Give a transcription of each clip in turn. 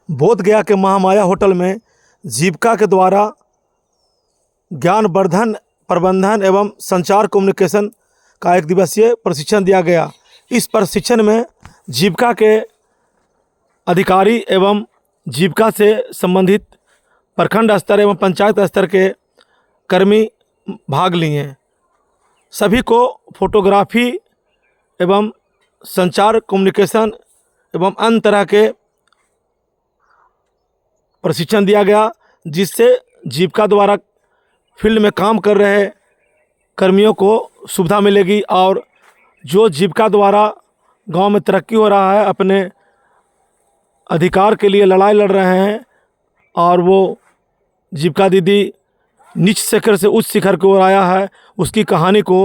बोधगया के महामाया होटल में जीविका के द्वारा ज्ञानवर्धन प्रबंधन एवं संचार कम्युनिकेशन का एक दिवसीय प्रशिक्षण दिया गया। इस प्रशिक्षण में जीविका के अधिकारी एवं जीविका से संबंधित प्रखंड स्तर एवं पंचायत स्तर के कर्मी भाग लिए। सभी को फोटोग्राफी एवं संचार कम्युनिकेशन एवं अन्य तरह के प्रशिक्षण दिया गया, जिससे जीविका द्वारा फील्ड में काम कर रहे कर्मियों को सुविधा मिलेगी और जो जीविका द्वारा गांव में तरक्की हो रहा है, अपने अधिकार के लिए लड़ाई लड़ रहे हैं और वो जीविका दीदी नीच शिखर से उच्च शिखर की ओर आया है, उसकी कहानी को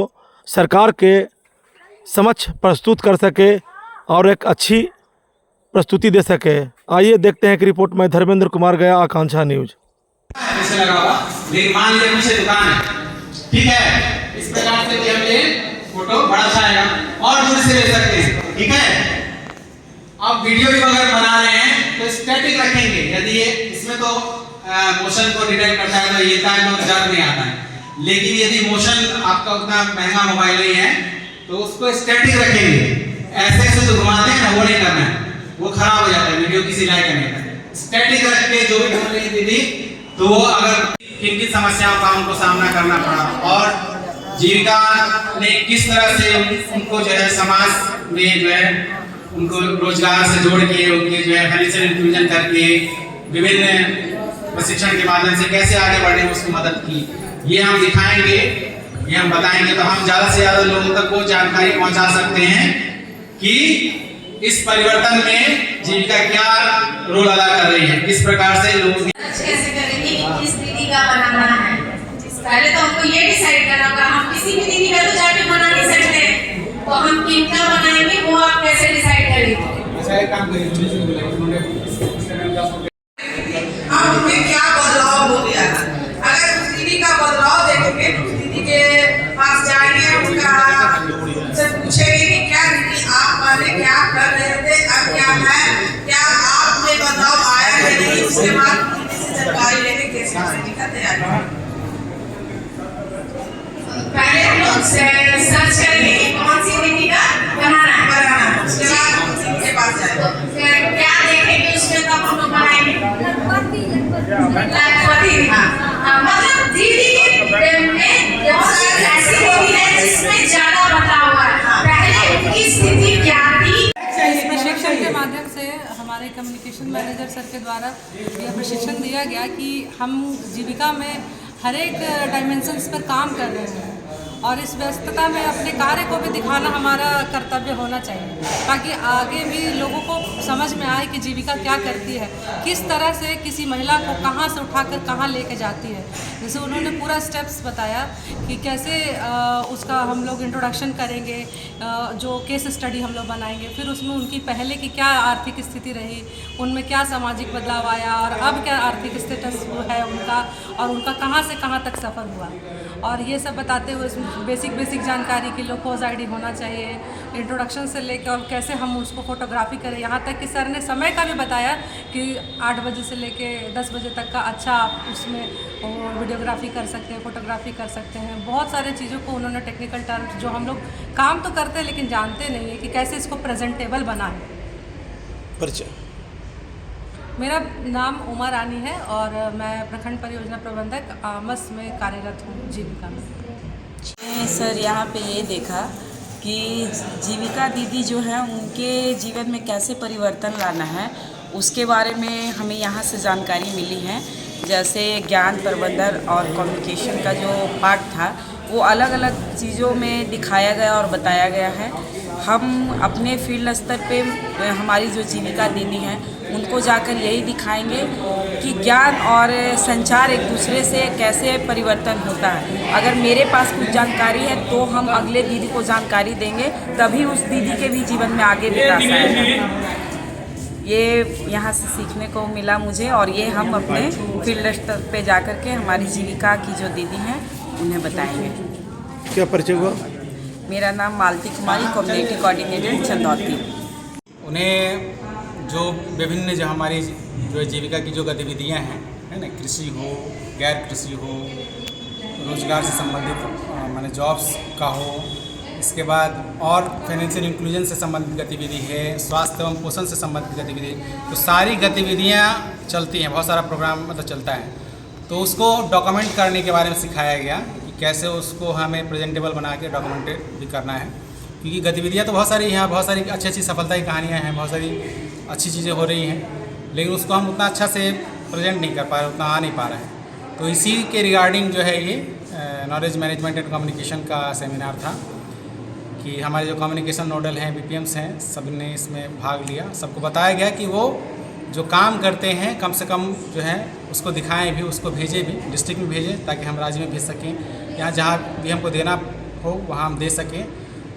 सरकार के समक्ष प्रस्तुत कर सके और एक अच्छी प्रस्तुति दे सके। आइए देखते हैं कि रिपोर्ट में धर्मेंद्र कुमार गया, आकांक्षा न्यूज। ऐसे लगा होगा, लेकिन मान लीजिए पीछे दुकान है, ठीक है, इस प्रकार से भी हम ये फोटो बड़ा अच्छा आएगा और दूर से ले सकते हैं, ठीक है। अब वीडियो भी अगर बना रहे हैं तो स्टैटिक रखेंगे। यदि ये इसमें तो मोशन को डिटेक्ट करता है तो ये तो रिजल्ट नहीं आता है, लेकिन यदि मोशन आपका उतना महंगा मोबाइल नहीं है तो उसको स्टैटिक रखेंगे। ऐसे तो घुमाते हैं ना, वो नहीं करना है, वो खराब हो जाता है वीडियो की सिलाई करने का। स्टैटिक रख के जो भी बोल रही दीदी, तो वो अगर किन किन समस्याओं का उनको सामना करना पड़ा और जीविका ने किस तरह से उनको जो है समाज में जो है उनको रोजगार से जोड़ के उनके जो है फाइनेंशियल इंक्लूजन करके विभिन्न प्रशिक्षण के माध्यम से कैसे आगे बढ़ने में उसकी मदद की, ये हम दिखाएंगे, ये हम बताएंगे। तो हम ज़्यादा से ज़्यादा लोगों तक वो जानकारी पहुंचा सकते हैं कि इस परिवर्तन में जीविका क्या रोल अदा कर रही है, किस प्रकार से लोग अच्छे से करेंगे कि किस दीदी का बनाना है। पहले तो हमको ये डिसाइड करना होगा, हम किसी भी दीदी का तो जाके बना नहीं सकते, तो हम किनका बनाएंगे वो आप कैसे डिसाइड करेंगे। ऐसा एक काम करिए, हमें क्या बदलाव हो गया। अगर उस दीदी का बदलाव देखेंगे तो दीदी के पास जाएंगे, उनसे पूछेंगे कि क्या दीदी आप पहले क्या कर रहे थे, अब क्या है, क्या आप में बदलाव आया है नहीं, उसके बाद दीदी से जानकारी लेके कैसे दीदी का तैयारी। पहले हम लोग सर्च करेंगे कि कौन सी दीदी का बनाना है, उसके बाद हम दीदी के पास जाएंगे, क्या देखेंगे उसमें तब हम लोग बनाएंगे। मतलब दीदी के में ऐसी दीदी है जिसमें ज्यादा बता हुआ है, पहले उनकी स्थिति क्या थी। इस प्रशिक्षण के माध्यम से हमारे कम्युनिकेशन मैनेजर सर के द्वारा यह प्रशिक्षण दिया गया कि हम जीविका में हर एक डायमेंशंस पर काम कर रहे हैं और इस व्यस्तता में अपने कार्य को भी दिखाना हमारा कर्तव्य होना चाहिए, ताकि आगे भी लोगों को समझ में आए कि जीविका क्या करती है, किस तरह से किसी महिला को कहाँ से उठाकर कहाँ लेके जाती है। जैसे उन्होंने पूरा स्टेप्स बताया कि कैसे उसका हम लोग इंट्रोडक्शन करेंगे, जो केस स्टडी हम लोग बनाएंगे, फिर उसमें उनकी पहले की क्या आर्थिक स्थिति रही, उनमें क्या सामाजिक बदलाव आया और अब क्या आर्थिक स्टेटस है उनका और उनका कहाँ से कहाँ तक सफ़र हुआ, और ये सब बताते हुए बेसिक जानकारी की लोकोज आईडी होना चाहिए, इंट्रोडक्शन से लेकर और कैसे हम उसको फोटोग्राफी करें। यहाँ तक कि सर ने समय का भी बताया कि 8 बजे से लेके 10 बजे तक का अच्छा आप उसमें वीडियोग्राफी कर सकते हैं, फोटोग्राफी कर सकते हैं। बहुत सारे चीज़ों को उन्होंने टेक्निकल टर्म्स जो हम लोग काम तो करते हैं लेकिन जानते नहीं है कि कैसे इसको प्रेजेंटेबल बनाएं। परिचय। मेरा नाम उमा रानी है और मैं प्रखंड परियोजना प्रबंधक आमस में कार्यरत हूँ जीविका में। सर यहाँ पे ये देखा कि जीविका दीदी जो है उनके जीवन में कैसे परिवर्तन लाना है, उसके बारे में हमें यहाँ से जानकारी मिली है। जैसे ज्ञान प्रबंधन और कम्युनिकेशन का जो पार्ट था वो अलग अलग चीज़ों में दिखाया गया और बताया गया है। हम अपने फील्ड स्तर पे हमारी जो जीविका दीदी हैं उनको जाकर यही दिखाएंगे कि ज्ञान और संचार एक दूसरे से कैसे परिवर्तन होता है। अगर मेरे पास कुछ जानकारी है तो हम अगले दीदी को जानकारी देंगे, तभी उस दीदी के भी जीवन में आगे विकास आएगा। ये यहाँ से सीखने को मिला मुझे और ये हम अपने फील्ड स्तर पे जाकर के हमारी जीविका की जो दीदी हैं उन्हें बताएंगे। क्या परिचय हुआ? मेरा नाम मालती कुमारी, कम्युनिटी कोऑर्डिनेटर चंदौती। उन्हें जो विभिन्न जो हमारी जो जीविका की जो गतिविधियां हैं, है ना, कृषि हो, गैर कृषि हो, रोजगार से संबंधित माने जॉब्स का हो, इसके बाद और फाइनेंशियल इंक्लूजन से संबंधित गतिविधि है, स्वास्थ्य एवं पोषण से संबंधित गतिविधि, तो सारी गतिविधियां चलती हैं, बहुत सारा प्रोग्राम मतलब चलता है। तो उसको डॉक्यूमेंट करने के बारे में सिखाया गया कि कैसे उसको हमें प्रेजेंटेबल बना के डॉक्यूमेंटेड भी करना है, क्योंकि गतिविधियां तो बहुत सारी हैं, बहुत सारी अच्छी अच्छी सफलता की कहानियाँ हैं, बहुत सारी अच्छी चीज़ें हो रही हैं, लेकिन उसको हम उतना अच्छा से प्रेजेंट नहीं कर पा रहे, उतना आ नहीं पा रहे हैं। तो इसी के रिगार्डिंग जो है ये नॉलेज मैनेजमेंट एंड कम्युनिकेशन का सेमिनार था कि हमारे जो कम्युनिकेशन नोडल हैं, BPMs हैं, सब ने इसमें भाग लिया। सबको बताया गया कि वो जो काम करते हैं कम से कम जो है उसको दिखाएं भी, उसको भेजें भी, डिस्ट्रिक्ट में भेजें ताकि हम राज्य में भेज सकें, यहाँ जहाँ भी हमको देना हो वहाँ हम दे सकें।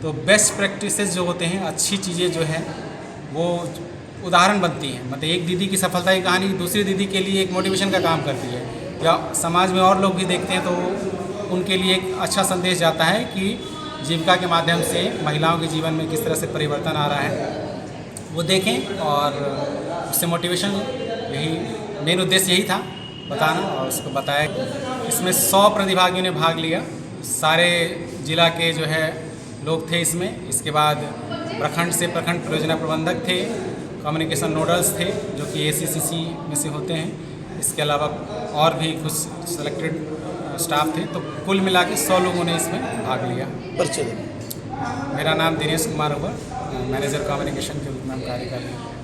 तो बेस्ट प्रैक्टिसेस जो होते हैं, अच्छी चीज़ें जो हैं वो उदाहरण बनती हैं। मतलब एक दीदी की सफलता की कहानी दूसरी दीदी के लिए एक मोटिवेशन का काम करती है, या समाज में और लोग भी देखते हैं तो उनके लिए एक अच्छा संदेश जाता है कि जीविका के माध्यम से महिलाओं के जीवन में किस तरह से परिवर्तन आ रहा है, वो देखें और उससे मोटिवेशन। यही मेन उद्देश्य यही था बताना, और उसको बताया। इसमें 100 प्रतिभागियों ने भाग लिया, सारे जिला के जो है लोग थे इसमें। इसके बाद प्रखंड से प्रखंड परियोजना प्रबंधक थे, कम्युनिकेशन नोडल्स थे जो कि ACCC में से होते हैं, इसके अलावा और भी कुछ सेलेक्टेड स्टाफ थे। तो कुल मिला के 100 लोगों ने इसमें भाग लिया। परिचय। मेरा नाम दिनेश कुमार हुआ, मैनेजर कम्युनिकेशन के रूप में हम कार्य कर रहे हैं।